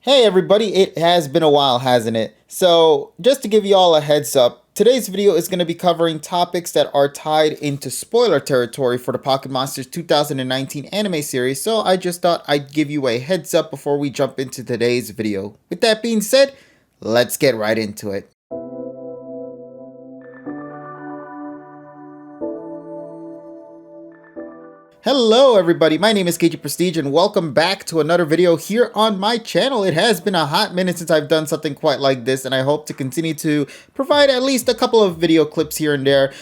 Hey everybody, it has been a while, hasn't it? So, just to give you all a heads up, today's video is going to be covering topics that are tied into spoiler territory for the Pocket Monsters 2019 anime series, so I just thought I'd give you a heads up before we jump into today's video. With that being said, let's get right into it. Hello everybody, my name is KG Prestige and welcome back to another video here on my channel. It has been a hot minute since I've done something quite like this, and I hope to continue to provide at least a couple of video clips here and there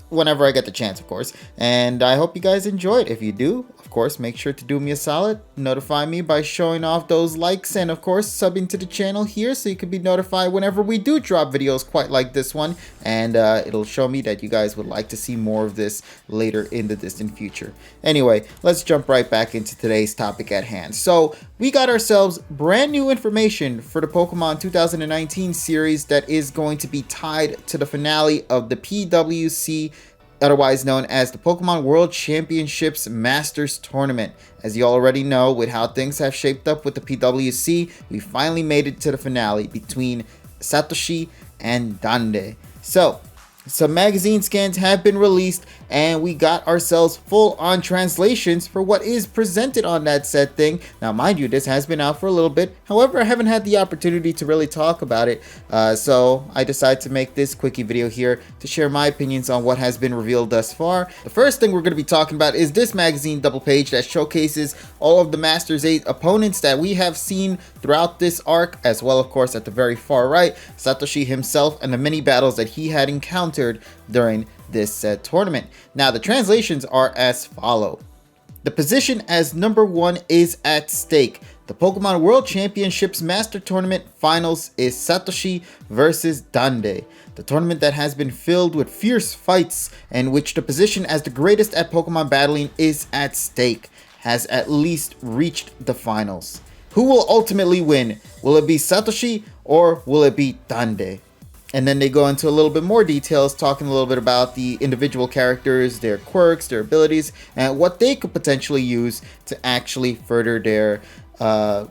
whenever I get the chance, of course. And I hope you guys enjoy it. If you do, of course, make sure to do me a solid, notify me by showing off those likes, and of course subbing to the channel here so you can be notified whenever we do drop videos quite like this one, and it'll show me that you guys would like to see more of this later in the distant future. Anyway, let's jump right back into today's topic at hand. So we got ourselves brand new information for the Pokemon 2019 series that is going to be tied to the finale of the PWC, otherwise known as the Pokemon World Championships Masters Tournament. As you already know, with how things have shaped up with the PWC, we finally made it to the finale between Satoshi and Dande. So, some magazine scans have been released, and we got ourselves full-on translations for what is presented on that said thing. Now, mind you, this has been out for a little bit. However, I haven't had the opportunity to really talk about it, so I decided to make this quickie video here to share my opinions on what has been revealed thus far. The first thing we're going to be talking about is this magazine double page that showcases all of the Masters 8 opponents that we have seen throughout this arc, as well, of course, at the very far right, Satoshi himself and the mini battles that he had encountered during this tournament. Now, the translations are as follow. The position as number 1 is at stake. The Pokemon World Championships Master Tournament Finals is Satoshi versus Dande. The tournament that has been filled with fierce fights and which the position as the greatest at Pokemon battling is at stake has at least reached the finals. Who will ultimately win? Will it be Satoshi or will it be Dande? And then they go into a little bit more details, talking a little bit about the individual characters, their quirks, their abilities, and what they could potentially use to actually further their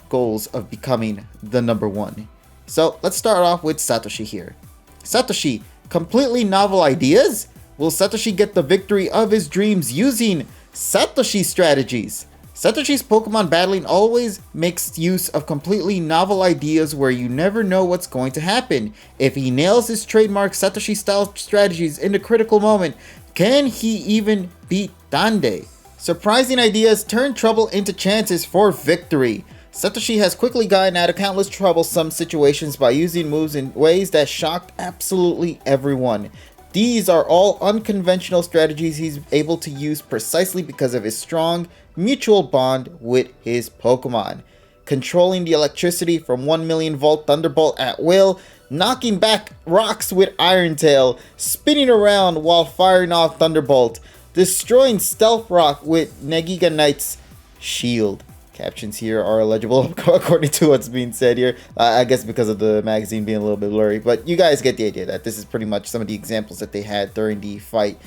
goals of becoming the number 1. So let's start off with Satoshi here. Satoshi, completely novel ideas? Will Satoshi get the victory of his dreams using Satoshi strategies? Satoshi's Pokemon battling always makes use of completely novel ideas where you never know what's going to happen. If he nails his trademark Satoshi style strategies in the critical moment, can he even beat Dande? Surprising ideas turn trouble into chances for victory. Satoshi has quickly gotten out of countless troublesome situations by using moves in ways that shocked absolutely everyone. These are all unconventional strategies he's able to use precisely because of his strong mutual bond with his Pokemon. Controlling the electricity from 1 million volt Thunderbolt at will, knocking back rocks with Iron Tail, spinning around while firing off Thunderbolt, destroying Stealth Rock with Nagiga Knight's Shield. Captions here are illegible according to what's being said here. I guess because of the magazine being a little bit blurry, but you guys get the idea that this is pretty much some of the examples that they had during the fight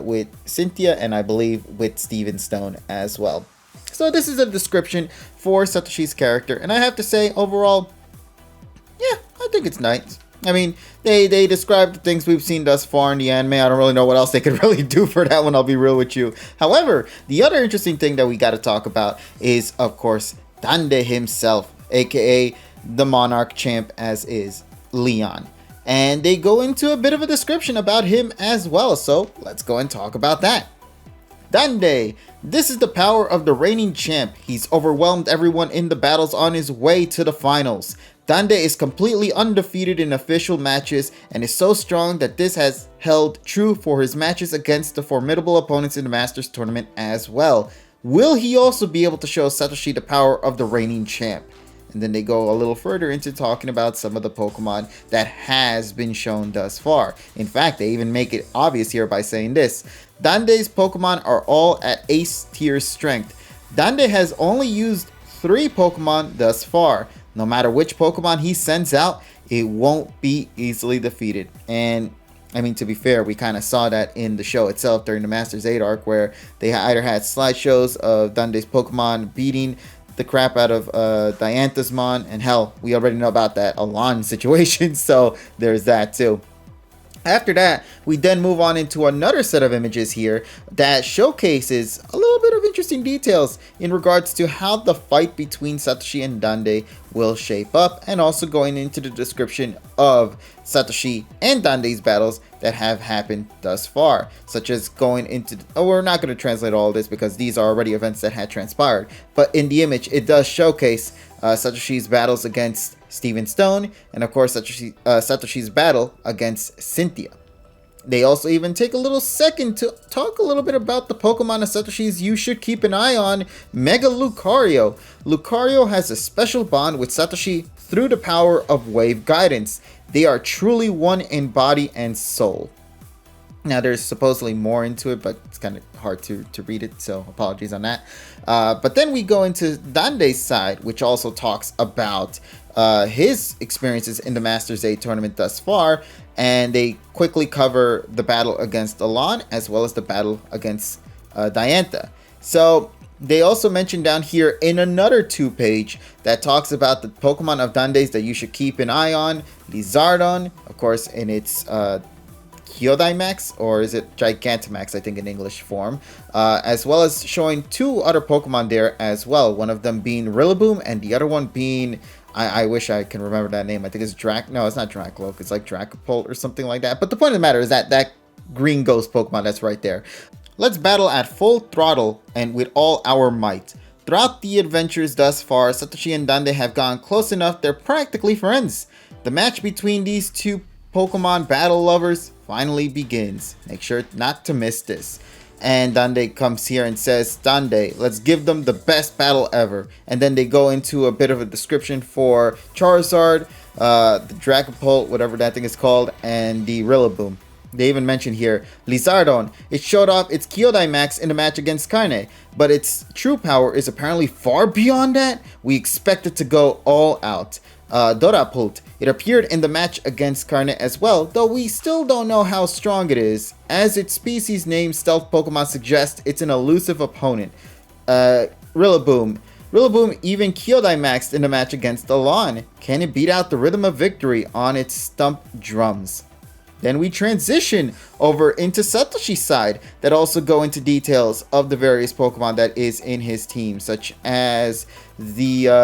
with Cynthia and I believe with Steven Stone as well. So this is a description for Satoshi's character, and I have to say overall, yeah, I think it's nice. I mean, they described the things we've seen thus far in the anime. I don't really know what else they could really do for that one, I'll be real with you. However, the other interesting thing that we got to talk about is, of course, Dande himself, aka the Monarch champ, as is Leon. And they go into a bit of a description about him as well, so let's go and talk about that. Dande. This is the power of the reigning champ. He's overwhelmed everyone in the battles on his way to the finals. Dande is completely undefeated in official matches and is so strong that this has held true for his matches against the formidable opponents in the Masters Tournament as well. Will he also be able to show Satoshi the power of the reigning champ? And then they go a little further into talking about some of the Pokemon that has been shown thus far. In fact, they even make it obvious here by saying this. Dande's Pokemon are all at ace tier strength. Dande has only used 3 Pokemon thus far. No matter which Pokemon he sends out, it won't be easily defeated. And I mean, to be fair, we kind of saw that in the show itself during the Masters 8 arc, where they either had slideshows of Dande's Pokemon beating the crap out of Dianthusmon, and hell, we already know about that Alon situation, so there's that too. After that, we then move on into another set of images here that showcases a little bit of interesting details in regards to how the fight between Satoshi and Dande will shape up, and also going into the description of Satoshi and Dande's battles that have happened thus far, such as going into, we're not going to translate all of this because these are already events that had transpired, but in the image it does showcase Satoshi's battles against Steven Stone, and of course Satoshi's battle against Cynthia. They also even take a little second to talk a little bit about the Pokemon of Satoshi's you should keep an eye on, Mega Lucario. Lucario has a special bond with Satoshi through the power of wave guidance. They are truly one in body and soul. Now, there's supposedly more into it, but it's kind of hard to read it, so apologies on that. But then we go into Dande's side, which also talks about his experiences in the Masters 8 tournament thus far, and they quickly cover the battle against Alon, as well as the battle against Diantha. So they also mention down here in another 2-page that talks about the Pokemon of Dande's that you should keep an eye on. Lizardon, of course, in its Kyodaimax, or is it Gigantamax, I think, in English form, as well as showing 2 other Pokemon there as well, one of them being Rillaboom and the other one being, I wish I can remember that name, I think it's no, it's not Dracloak, it's like Dracopult or something like that, but the point of the matter is that green ghost Pokemon that's right there. Let's battle at full throttle and with all our might. Throughout the adventures thus far, Satoshi and Dande have gone close enough they're practically friends. The match between these 2 Pokemon battle lovers finally begins. Make sure not to miss this. And Dande comes here and says, Dande, let's give them the best battle ever. And then they go into a bit of a description for Charizard, the Dracopult, whatever that thing is called, and the Rillaboom. They even mention here, Lizardon, it showed off its Kyodaimax in the match against Karne, but its true power is apparently far beyond that. We expect it to go all out. Dorapult, it appeared in the match against Karne as well, though we still don't know how strong it is. As its species name Stealth Pokemon suggests, it's an elusive opponent. Rillaboom even Kyodaimaxed in the match against Alon. Can it beat out the rhythm of victory on its stump drums? Then we transition over into Satoshi's side that also go into details of the various Pokemon that is in his team, such as this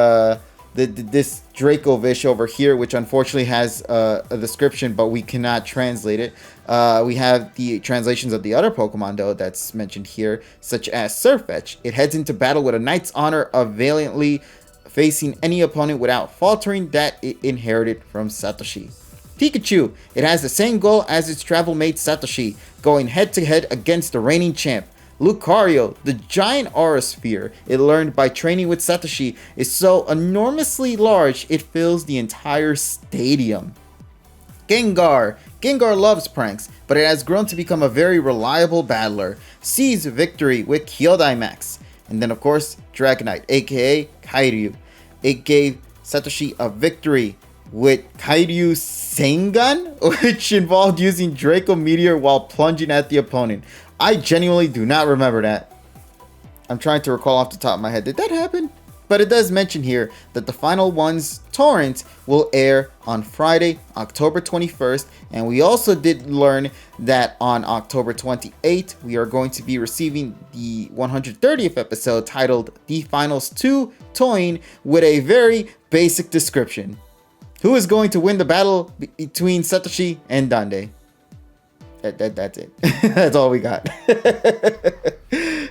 Dracovish over here, which unfortunately has a description, but we cannot translate it. We have the translations of the other Pokemon, though, that's mentioned here, such as Surfetch. It heads into battle with a Knight's Honor of valiantly facing any opponent without faltering that it inherited from Satoshi. Pikachu, it has the same goal as its travel mate Satoshi, going head-to-head against the reigning champ. Lucario, the giant aura sphere it learned by training with Satoshi, is so enormously large it fills the entire stadium. Gengar loves pranks, but it has grown to become a very reliable battler. Sees victory with Kyodaimax. And then of course, Dragonite, aka Kairyu. It gave Satoshi a victory with Kairyu Sengun, which involved using Draco Meteor while plunging at the opponent. I genuinely do not remember that. I'm trying to recall off the top of my head. Did that happen? But it does mention here that the final one's torrent will air on Friday, October 21st. And we also did learn that on October 28th, we are going to be receiving the 130th episode titled The Finals 2 Toying with a very basic description. Who is going to win the battle between Satoshi and Dande? That's it. That's all we got.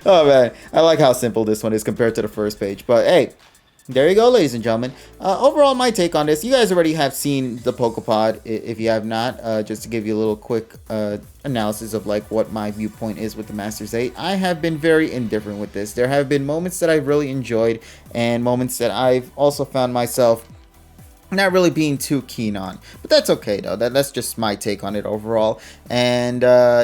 Oh man, I like how simple this one is compared to the first page. But hey, there you go, ladies and gentlemen. Overall, my take on this, you guys already have seen the PokePod. If you have not, just to give you a little quick analysis of like what my viewpoint is with the Masters 8. I have been very indifferent with this. There have been moments that I've really enjoyed and moments that I've also found myself not really being too keen on, but that's okay though. That's just my take on it overall. And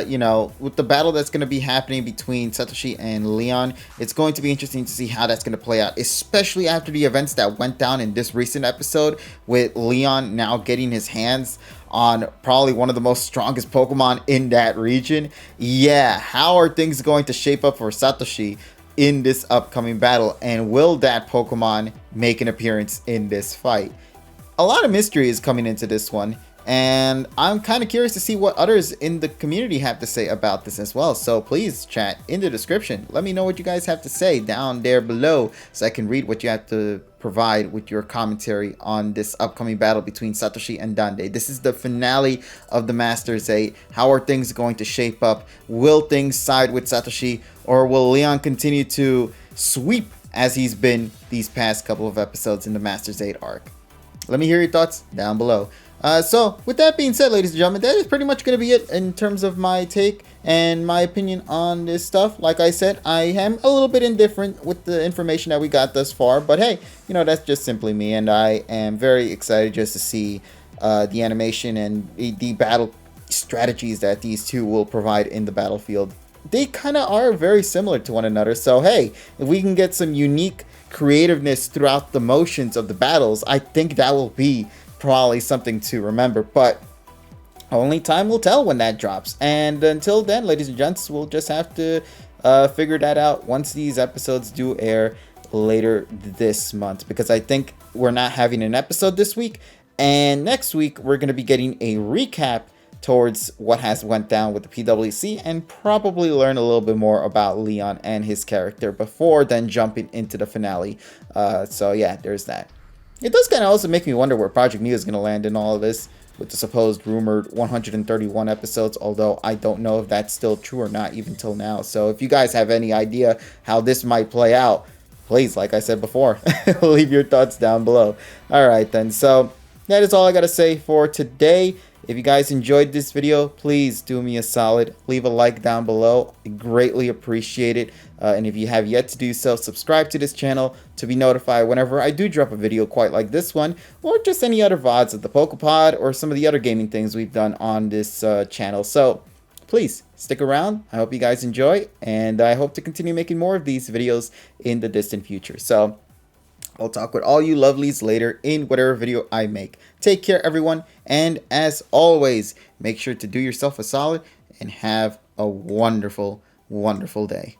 you know, with the battle that's going to be happening between Satoshi and Leon, it's going to be interesting to see how that's going to play out, especially after the events that went down in this recent episode, with Leon now getting his hands on probably one of the most strongest Pokemon in that region. Yeah, how are things going to shape up for Satoshi? in this upcoming battle, and will that Pokemon make an appearance in this fight? A lot of mystery is coming into this one, and I'm kind of curious to see what others in the community have to say about this as well. So please, chat in the description, let me know what you guys have to say down there below so I can read what you have to provide with your commentary on this upcoming battle between Satoshi and Dande. This is the finale of the Masters 8. How are things going to shape up? Will things side with Satoshi, or will Leon continue to sweep as he's been these past couple of episodes in the Masters 8 arc? Let me hear your thoughts down below. So with that being said, ladies and gentlemen, that is pretty much going to be it in terms of my take and my opinion on this stuff. Like I said, I am a little bit indifferent with the information that we got thus far, but hey, you know, that's just simply me, and I am very excited just to see the animation and the battle strategies that these two will provide in the battlefield. They kind of are very similar to one another, so hey, if we can get some unique creativeness throughout the motions of the battles, I think that will be probably something to remember, but only time will tell when that drops. And until then, ladies and gents, we'll just have to figure that out once these episodes do air later this month, because I think we're not having an episode this week, and next week we're going to be getting a recap towards what has went down with the PWC, and probably learn a little bit more about Leon and his character before then jumping into the finale. So yeah, there's that. It does kind of also make me wonder where Project Mu is going to land in all of this, with the supposed rumored 131 episodes, although I don't know if that's still true or not even till now. So if you guys have any idea how this might play out, please, like I said before, leave your thoughts down below. Alright then, so that is all I got to say for today. If you guys enjoyed this video, please do me a solid, leave a like down below. I greatly appreciate it. And if you have yet to do so, subscribe to this channel to be notified whenever I do drop a video quite like this one, or just any other VODs of the PokePod or some of the other gaming things we've done on this channel. So please stick around. I hope you guys enjoy, and I hope to continue making more of these videos in the distant future. So I'll talk with all you lovelies later in whatever video I make. Take care, everyone, and as always, make sure to do yourself a solid and have a wonderful, wonderful day.